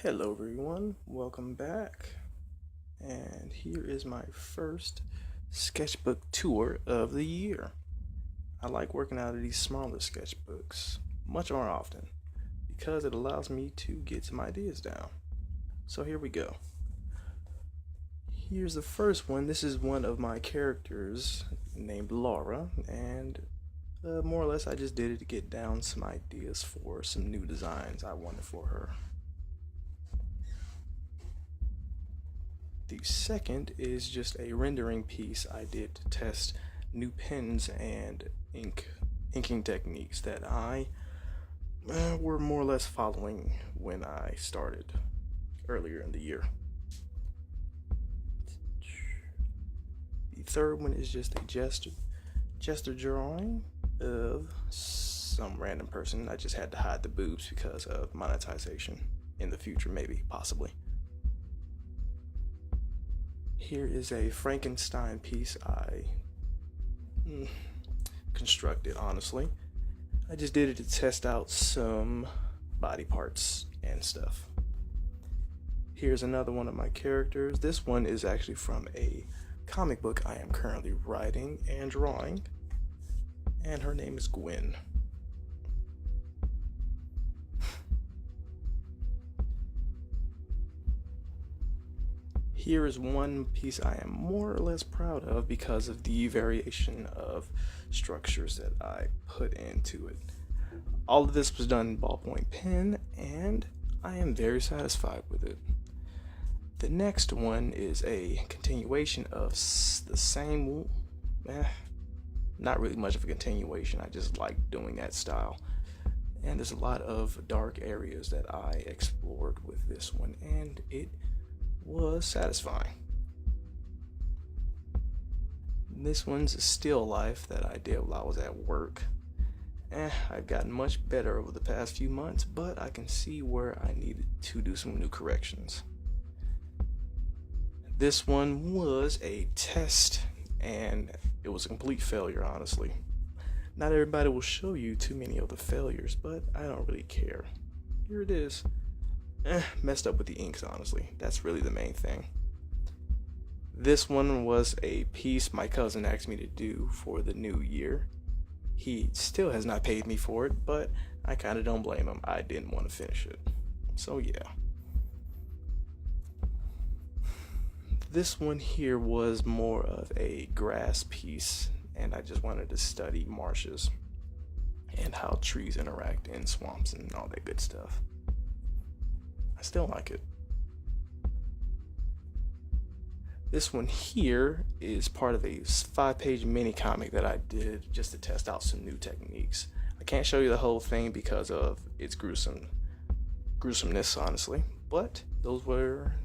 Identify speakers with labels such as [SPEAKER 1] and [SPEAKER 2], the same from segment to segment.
[SPEAKER 1] Hello everyone, welcome back. And here is my first sketchbook tour of the year. I like working out of these smaller sketchbooks much more often because it allows me to get some ideas down. So here we go. Here's the first one. This is one of my characters named Laura, and more or less I just did it to get down some ideas for some new designs I wanted for her. The second is just a rendering piece I did to test new pens and inking techniques that I were more or less following when I started earlier in the year. The third one is just a gesture drawing of some random person. I just had to hide the boobs because of monetization in the future, maybe, possibly. Here is a Frankenstein piece I constructed, honestly. I just did it to test out some body parts and stuff. Here's another one of my characters. This one is actually from a comic book I am currently writing and drawing, and her name is Gwen. Here is one piece I am more or less proud of because of the variation of structures that I put into it. All of this was done in ballpoint pen, and I am very satisfied with it. The next one is a continuation of the same, not really much of a continuation, I just like doing that style. And there's a lot of dark areas that I explored with this one, and it was satisfying. This one's a still life that I did while I was at work. I've gotten much better over the past few months, but I can see where I needed to do some new corrections. This one was a test, and it was a complete failure, honestly. Not everybody will show you too many of the failures, but I don't really care. Here it is. Messed up with the inks, honestly. That's really the main thing. This one was a piece my cousin asked me to do for the new year. He still has not paid me for it, but I kind of don't blame him. I didn't want to finish it. So yeah. This one here was more of a grass piece, and I just wanted to study marshes and how trees interact in swamps and all that good stuff. I still like it. This one here is part of a 5-page mini comic that I did just to test out some new techniques. I can't show you the whole thing because of its gruesomeness, honestly. But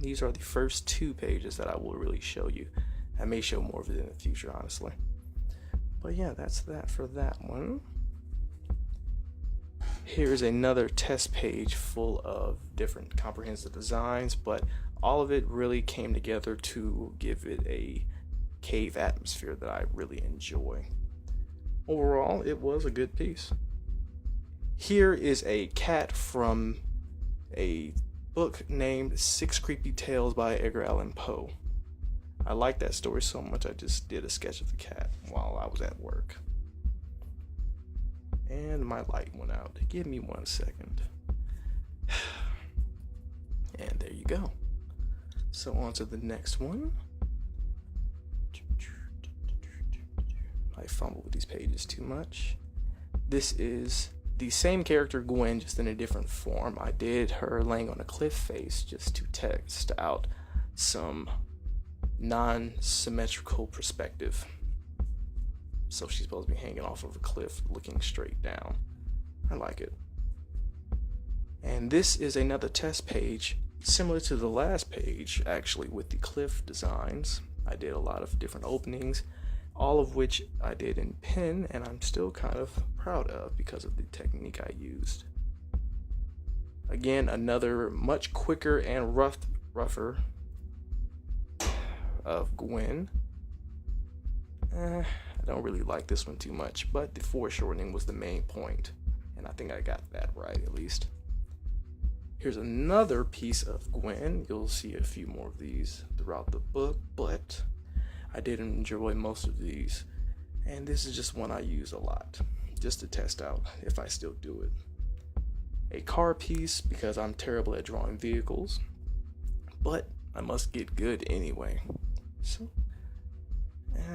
[SPEAKER 1] these are the first 2 pages that I will really show you. I may show more of it in the future, honestly. But yeah, that's that for that one. Here's another test page full of different comprehensive designs, but all of it really came together to give it a cave atmosphere that I really enjoy. Overall, it was a good piece. Here is a cat from a book named 6 Creepy Tales by Edgar Allan Poe. I like that story so much I just did a sketch of the cat while I was at work. And my light went out. Give me 1 second. And there you go. So on to the next one. I fumble with these pages too much. This is the same character Gwen, just in a different form. I did her laying on a cliff face just to test out some non-symmetrical perspective. So she's supposed to be hanging off of a cliff looking straight down. I like it. And this is another test page similar to the last page, actually, with the cliff designs. I did a lot of different openings, all of which I did in pen, and I'm still kind of proud of because of the technique I used. Again, another much quicker and rougher of Gwen. I don't really like this one too much, but the foreshortening was the main point, and I think I got that right at least. Here's another piece of Gwen. You'll see a few more of these throughout the book, but I did enjoy most of these. And this is just one I use a lot, just to test out if I still do it. A car piece, because I'm terrible at drawing vehicles, but I must get good anyway. So,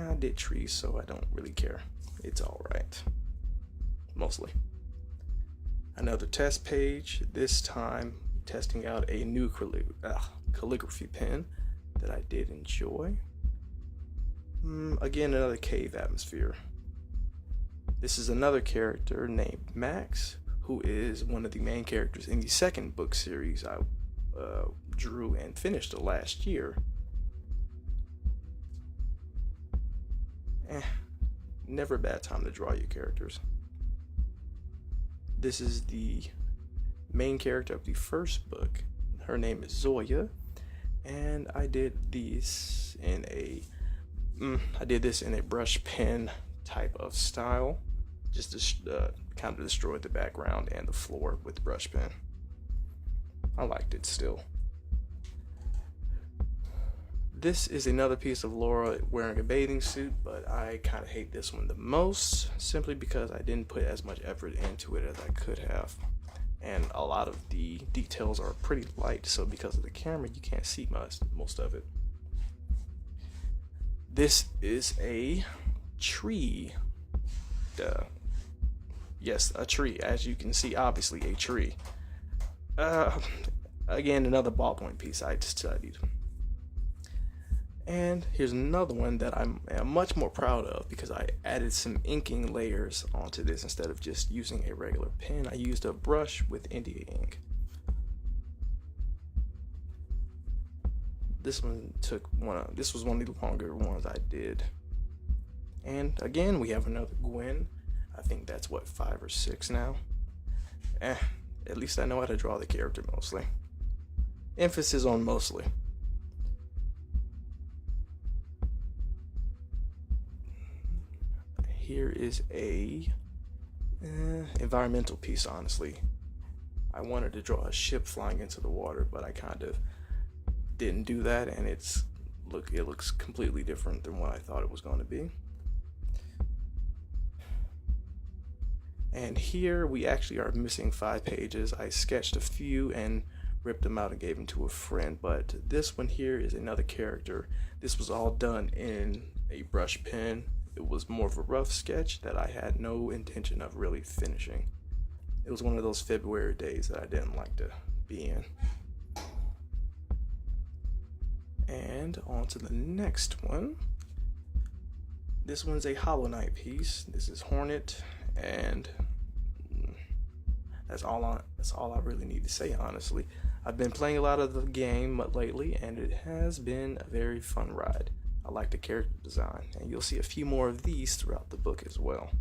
[SPEAKER 1] I did trees, so I don't really care. It's alright. Mostly. Another test page, this time testing out a new calligraphy pen that I did enjoy. Again, another cave atmosphere. This is another character named Max, who is one of the main characters in the second book series I drew and finished last year. Never a bad time to draw your characters. This is the main character of the first book. Her name is Zoya, and I did this in a brush pen type of style, just to kind of destroy the background and the floor with the brush pen. I liked it still. This is another piece of Laura wearing a bathing suit, but I kind of hate this one the most, simply because I didn't put as much effort into it as I could have. And a lot of the details are pretty light, so because of the camera, you can't see most of it. This is a tree. Yes, a tree. As you can see, obviously a tree. Again, another ballpoint piece I studied. And here's another one that I'm much more proud of, because I added some inking layers onto this instead of just using a regular pen. I used a brush with India ink. This was one of the longer ones I did. And again, we have another Gwen. I think that's 5 or 6 now. At least I know how to draw the character mostly. Emphasis on mostly. Here is a environmental piece, honestly. I wanted to draw a ship flying into the water, but I kind of didn't do that, and it looks completely different than what I thought it was going to be. And here we actually are missing 5 pages. I sketched a few and ripped them out and gave them to a friend, but this one here is another character. This was all done in a brush pen. It was more of a rough sketch that I had no intention of really finishing. It was one of those February days that I didn't like to be in. And on to the next one. This one's a Hollow Knight piece. This is Hornet, and that's all I really need to say, honestly. I've been playing a lot of the game lately, and it has been a very fun ride. I like the character design, and you'll see a few more of these throughout the book as well.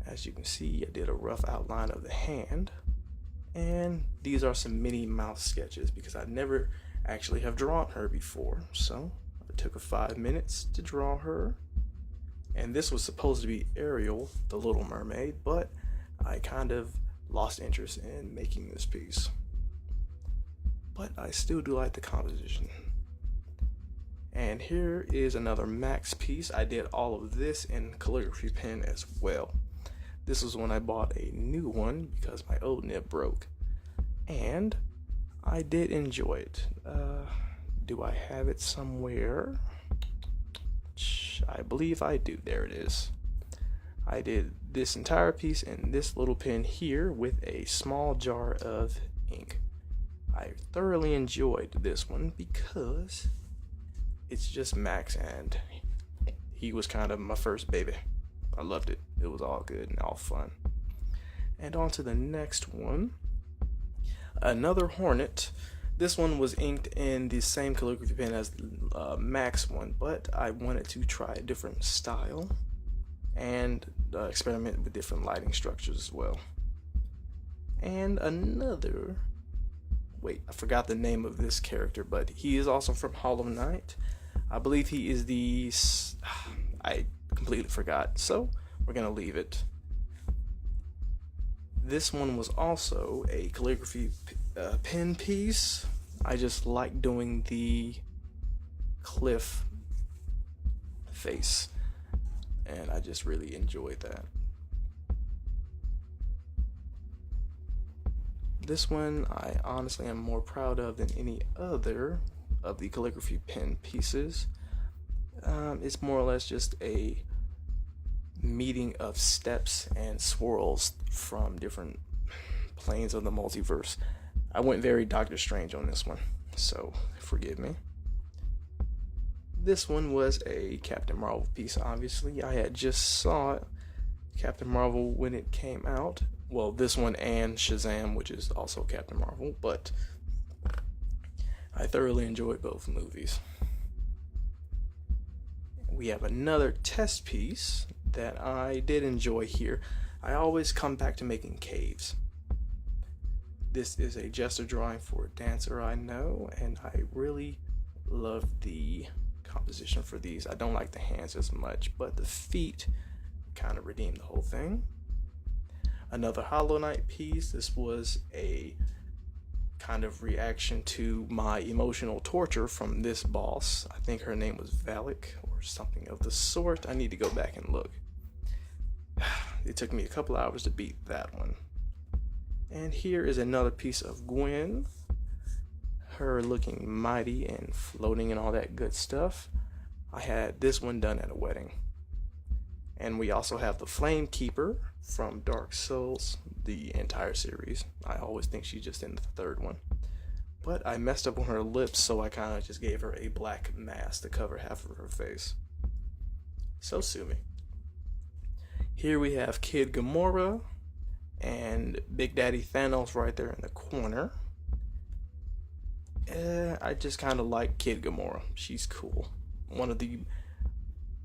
[SPEAKER 1] As you can see, I did a rough outline of the hand, and these are some Minnie Mouse sketches because I never actually have drawn her before, so it took 5 minutes to draw her. And this was supposed to be Ariel, the Little Mermaid, but I kind of lost interest in making this piece. But I still do like the composition. And here is another Max piece. I did all of this in calligraphy pen as well. This was when I bought a new one because my old nib broke. And I did enjoy it. Do I have it somewhere? I believe I do. There it is. I did this entire piece in this little pen here with a small jar of ink. I thoroughly enjoyed this one because it's just Max, and he was kind of my first baby. I loved it. It was all good and all fun. And on to the next one. Another Hornet. This one was inked in the same calligraphy pen as the Max one, but I wanted to try a different style and experiment with different lighting structures as well. And another... Wait, I forgot the name of this character, but he is also from Hollow Knight. I believe he is the... I completely forgot, so we're going to leave it. This one was also a calligraphy pen piece. I just like doing the cliff face, and I just really enjoyed that. This one I honestly am more proud of than any other of the calligraphy pen pieces. It's more or less just a meeting of steps and swirls from different planes of the multiverse. I went very Doctor Strange on this one, so forgive me. This one was a Captain Marvel piece, obviously. I had just saw Captain Marvel when it came out. Well, this one and Shazam, which is also Captain Marvel, but I thoroughly enjoyed both movies. We have another test piece that I did enjoy here. I always come back to making caves. This is a gesture drawing for a dancer I know, and I really love the composition for these. I don't like the hands as much, but the feet kind of redeem the whole thing. Another Hollow Knight piece. This was a kind of reaction to my emotional torture from this boss. I think her name was Valak or something of the sort. I need to go back and look. It took me a couple hours to beat that one. And here is another piece of Gwen. Her looking mighty and floating and all that good stuff. I had this one done at a wedding. And we also have the Flame Keeper from Dark Souls, the entire series. I always think she's just in the third one. But I messed up on her lips, so I kind of just gave her a black mask to cover half of her face. So sue me. Here we have Kid Gamora and Big Daddy Thanos right there in the corner. I just kind of like Kid Gamora. She's cool. One of the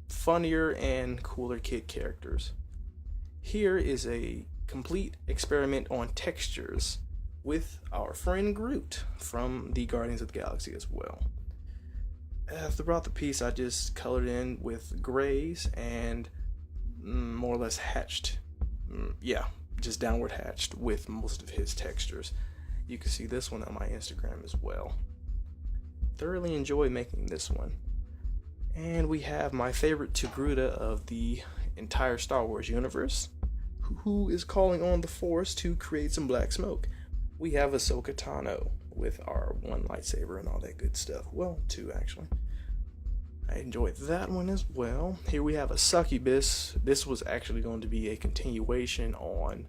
[SPEAKER 1] funnier and cooler kid characters. Here is a complete experiment on textures with our friend Groot from the Guardians of the Galaxy as well. Throughout the piece, I just colored in with grays and more or less hatched. Just downward hatched with most of his textures. You can see this one on my Instagram as well. Thoroughly enjoy making this one. And we have my favorite Togruta of the entire Star Wars universe, who is calling on the Force to create some black smoke. We have Ahsoka Tano with our one lightsaber and all that good stuff. Well, two actually. I enjoyed that one as well. Here we have a succubus. This was actually going to be a continuation on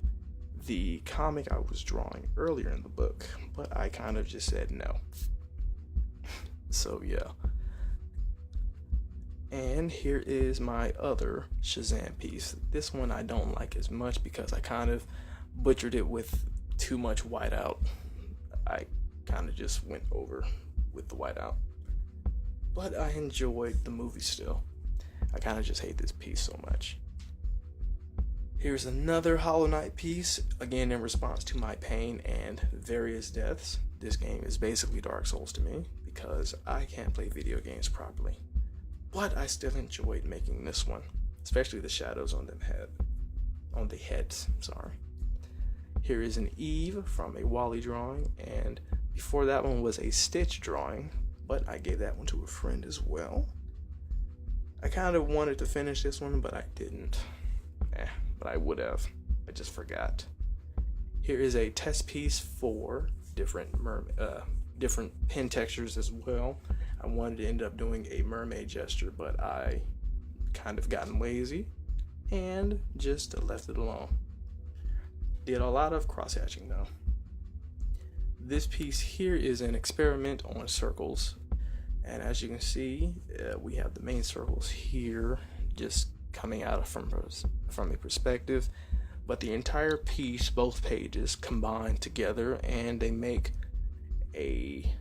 [SPEAKER 1] the comic I was drawing earlier in the book, but I kind of just said no. So yeah. And here is my other Shazam piece. This one I don't like as much because I kind of butchered it with too much whiteout. I kind of just went over with the whiteout. But I enjoyed the movie still. I kind of just hate this piece so much. Here's another Hollow Knight piece, again in response to my pain and various deaths. This game is basically Dark Souls to me because I can't play video games properly. But I still enjoyed making this one, especially the shadows on the heads. Here is an Eve from a Wally drawing, and before that one was a Stitch drawing, but I gave that one to a friend as well. I kind of wanted to finish this one, but I didn't. But I would have. I just forgot. Here is a test piece for different pen textures as well. I wanted to end up doing a mermaid gesture, but I kind of gotten lazy and just left it alone. Did a lot of cross-hatching though. This piece here is an experiment on circles, and as you can see, we have the main circles here just coming out from a perspective, but the entire piece, both pages, combine together and they make a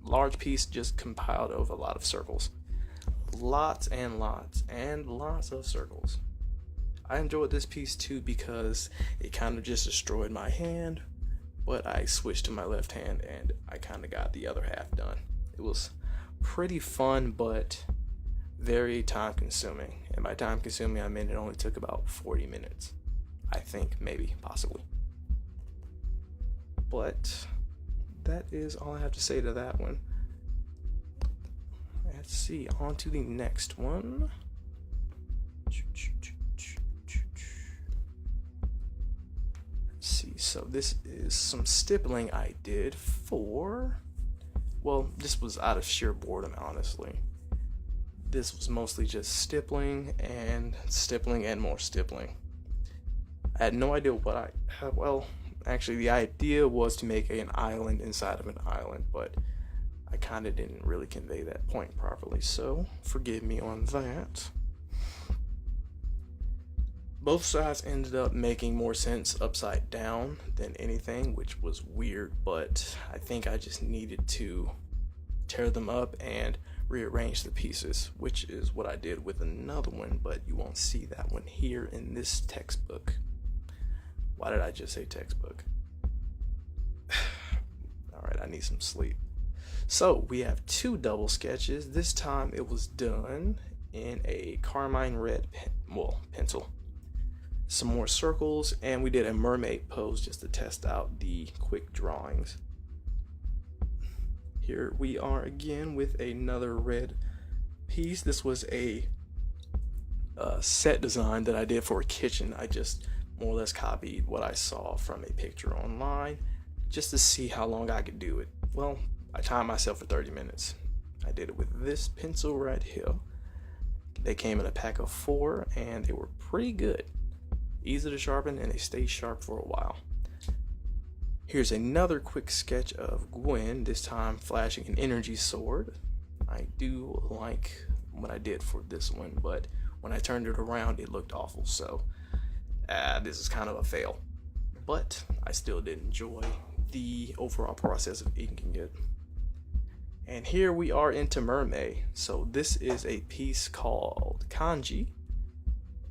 [SPEAKER 1] large piece just compiled of a lot of circles. Lots and lots and lots of circles. I enjoyed this piece too because it kind of just destroyed my hand, but I switched to my left hand and I kind of got the other half done. It was pretty fun, but very time consuming. And by time consuming, I mean it only took about 40 minutes. I think, maybe, possibly. But that is all I have to say to that one. Let's see, on to the next one. Let's see, so this is some stippling I did for, well, this was out of sheer boredom, honestly. This was mostly just stippling and more stippling. I had no idea what I had. Well, actually, the idea was to make an island inside of an island, but I kind of didn't really convey that point properly, so forgive me on that. Both sides ended up making more sense upside down than anything, which was weird, but I think I just needed to tear them up and rearrange the pieces, which is what I did with another one, but you won't see that one here in this textbook. Why did I just say textbook? Alright, I need some sleep. So we have two double sketches. This time it was done in a carmine red pencil. Some more circles, and we did a mermaid pose just to test out the quick drawings. Here we are again with another red piece. This was a set design that I did for a kitchen. I just more or less copied what I saw from a picture online just to see how long I could do it. Well, I timed myself for 30 minutes. I did it with this pencil right here. They came in a pack of 4 and they were pretty good. Easy to sharpen and they stay sharp for a while. Here's another quick sketch of Gwen, this time flashing an energy sword. I do like what I did for this one, but when I turned it around, it looked awful, so this is kind of a fail. But I still did enjoy the overall process of inking it. And here we are into Mermaid. So this is a piece called Kanji.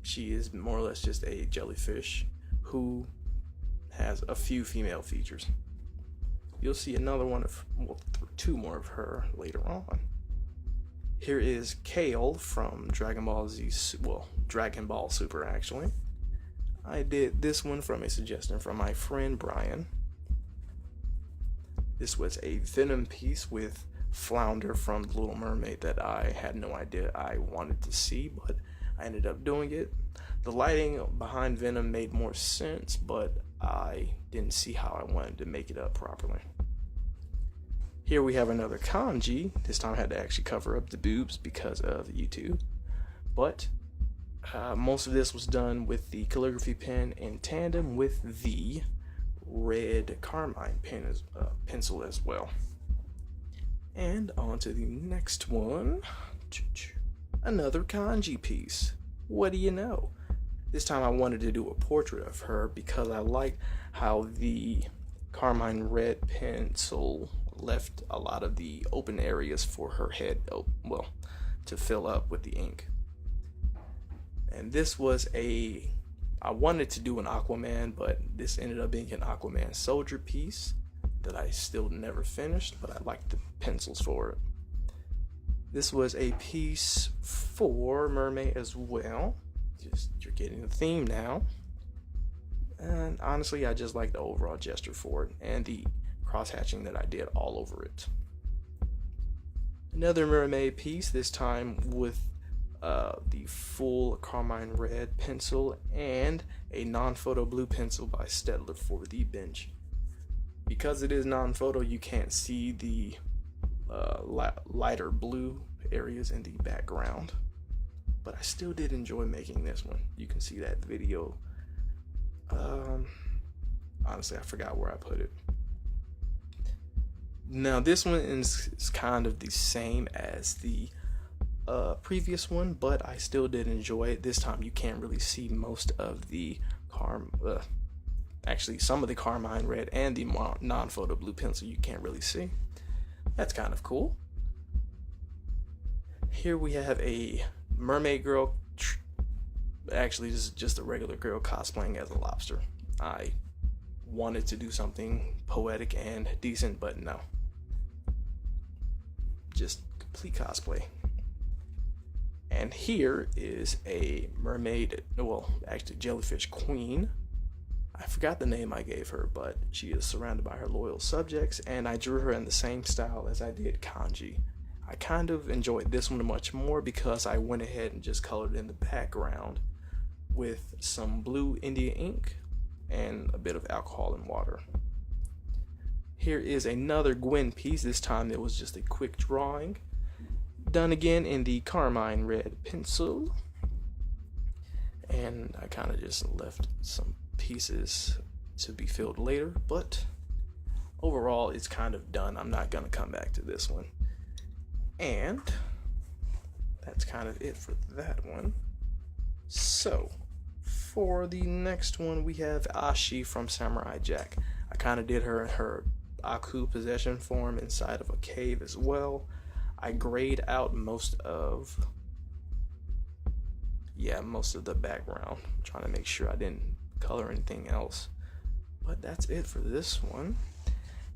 [SPEAKER 1] She is more or less just a jellyfish who has a few female features. You'll see another one of, well, 2 more of her later on. Here is Kale from Dragon Ball Z, well, Dragon Ball Super actually. I did this one from a suggestion from my friend Brian. This was a Venom piece with Flounder from The Little Mermaid that I had no idea I wanted to see, but I ended up doing it. The lighting behind Venom made more sense, but I didn't see how I wanted to make it up properly. Here we have another kanji. This time I had to actually cover up the boobs because of YouTube. But most of this was done with the calligraphy pen in tandem with the red carmine pencil as well. And on to the next one. Another kanji piece. What do you know? This time I wanted to do a portrait of her because I liked how the carmine red pencil left a lot of the open areas for her head, well, to fill up with the ink. And this was I wanted to do an Aquaman, but this ended up being an Aquaman soldier piece that I still never finished, but I liked the pencils for it. This was a piece for Mermaid as well. Just, you're getting the theme now. And honestly, I just like the overall gesture for it and the cross-hatching that I did all over it. Another Mermaid piece, this time with the full carmine red pencil and a non-photo blue pencil by Stettler for the bench. Because it is non-photo, you can't see the lighter blue areas in the background, but I still did enjoy making this one. You can see that video. Honestly, I forgot where I put it. Now this one is kind of the same as the previous one, but I still did enjoy it. This time you can't really see most of the actually some of the carmine red and the non-photo blue pencil you can't really see. That's kind of cool. Here we have a mermaid girl. Actually, this is just a regular girl cosplaying as a lobster. I wanted to do something poetic and decent, but no. Just complete cosplay. And here is a mermaid, well, actually jellyfish queen I forgot the name I gave her, but she is surrounded by her loyal subjects, and I drew her in the same style as I did Kanji. I kind of enjoyed this one much more because I went ahead and just colored in the background with some blue India ink and a bit of alcohol and water. Here is another Gwen piece. This time it was just a quick drawing, done again in the carmine red pencil, and I kind of just left some pieces to be filled later, but overall it's kind of done. I'm not gonna come back to this one, and that's kind of it for that one. So for the next one, we have Ashi from Samurai Jack. I kind of did her in her Aku possession form inside of a cave as well. I grayed out most of the background. I'm trying to make sure I didn't color anything else. But that's it for this one.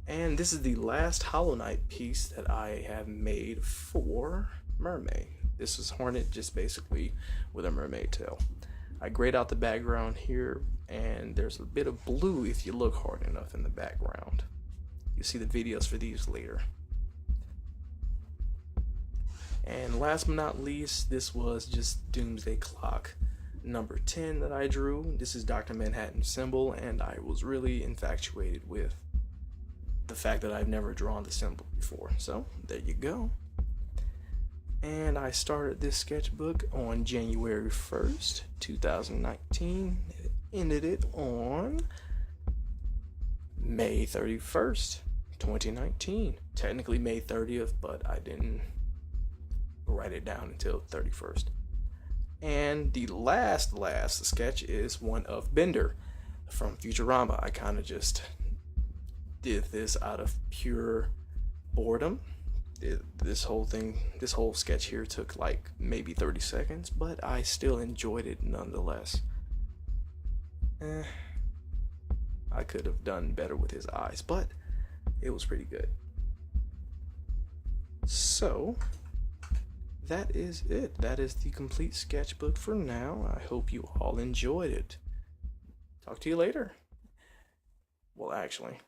[SPEAKER 1] And this is the last Hollow Knight piece that I have made for Mermaid. This is Hornet, just basically with a mermaid tail. I grayed out the background here, and there's a bit of blue if you look hard enough in the background. You'll see the videos for these later. And last but not least, this was just Doomsday Clock number 10 that I drew. This is Dr. Manhattan's symbol, and I was really infatuated with the fact that I've never drawn the symbol before. So there you go. And I started this sketchbook on January 1st, 2019. Ended it on May 31st, 2019. Technically May 30th, but I didn't write it down until 31st. And the last sketch is one of Bender from Futurama. I kind of just did this out of pure boredom. This whole sketch here took like maybe 30 seconds, but I still enjoyed it nonetheless. I could have done better with his eyes, but it was pretty good. So that is it. That is the complete sketchbook for now. I hope you all enjoyed it. Talk to you later. Well, actually,